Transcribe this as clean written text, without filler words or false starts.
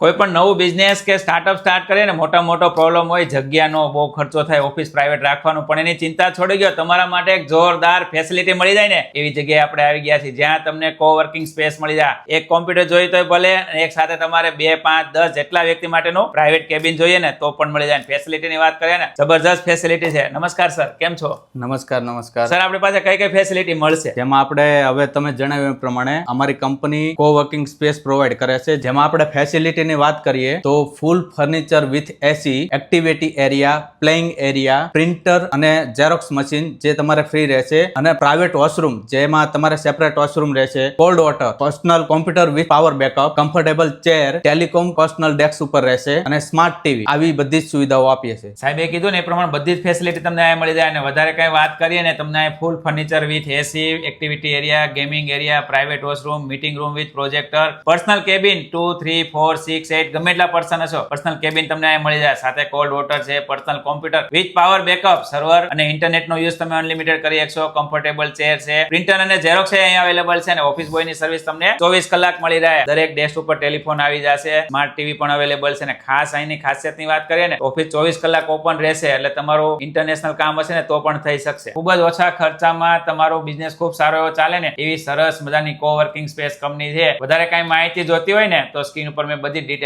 કોઈ પણ નવું બિઝનેસ કે સ્ટાર્ટઅપ સ્ટાર્ટ કરીએ ને મોટો પ્રોબ્લેમ હોય, જગ્યાનો બહુ ખર્ચો થાય, ઓફિસ પ્રાઇવેટ રાખવાનું, પણ એની ચિંતા છોડી ગયો. તમારા માટે એક જોરદાર ફેસિલિટી મળી જાય ને એવી જગ્યાએ આપણે આવી ગયા છીએ, જ્યાં તમને કોવર્કિંગ સ્પેસ મળી જાય. એક કોમ્પ્યુટર જોઈએ તો ભલે, એક સાથે તમારે 2, 5, 10 જેટલા વ્યક્તિ માટેનું પ્રાઇવેટ કેબિન જોઈએ ને તો પણ મળી જાય. ફેસિલિટીની વાત કરીએ ને જબરજસ્ત ફેસિલિટી છે. નમસ્કાર સર, કેમ છો? નમસ્કાર. સર, આપણી પાસે કઈ કઈ ફેસિલિટી મળશે? જેમાં આપણે હવે તમે જણાવ્યું એ પ્રમાણે અમારી કંપની કોવર્કિંગ સ્પેસ પ્રોવાઈડ કરે છે. જેમાં આપણે ફેસિલિટીની વાત કરીએ તો ફૂલ furniture with AC, activity area, playing area, printer અને ઝેરોક્સ મશીન જે તમારે ફ્રી રહેશે, અને પ્રાઇવેટ વોશરૂમ જેમાં તમારે સેપરેટ વોશરૂમ રહેશે, cold water, personal computer with power backup, comfortable chair, telecom personal desk ઉપર રહેશે અને સ્માર્ટ ટીવી. આવી બધી જ સુવિધાઓ આપીએ છીએ. સાહેબે કીધું ને એ પ્રમાણે બધી જ ફેસિલિટી તમને અહીંયા મળી જાય. અને વધારે કઈ વાત કરીએ ને તમને ફૂલ furniture with AC, activity area, gaming area, private washroom, meeting room with projector, personal cabin 2, 3, 4, 6, 8 ગમે એટલા પર્સન હશો, પર્સનલ કેબિન તમને અહીંયા મળી જાય. સાથે કોલ્ડ વોટર છે, personal computer with power backup, server અને ઇન્ટરનેટનો યુઝ તમે અનલિમિટેડ કરી શકશો. કમ્ફર્ટેબલ ચેર છે, પ્રિન્ટર અને ઝેરોક્સ અહીંયા અવેલેબલ છે, અને ઓફિસ બોયની સર્વિસ તમને 24 કલાક મળી રહે. દરેક ડેસ્ક ઉપર ટેલિફોન આવી જશે, સ્માર્ટ ટીવી પણ અવેલેબલ છે. અને ખાસ અહીંની ખાસિયતની વાત કરીએ ને ઓફિસ 24 કલાક ઓપન રહેશે, એટલે તમારું ઇન્ટરનેશનલ કામ હશે ને તો પણ થઈ શકશે. ખૂબ જ ઓછા ખર્ચામાં તમારો બિઝનેસ ખૂબ સારો એવો ચાલે ને એવી સરસ મજાની કોવર્કિંગ સ્પેસ કંપની છે. વધારે કઈ માહિતી જોતી હોય ને તો સ્ક્રીન ઉપર મેં બધી ડિટેલ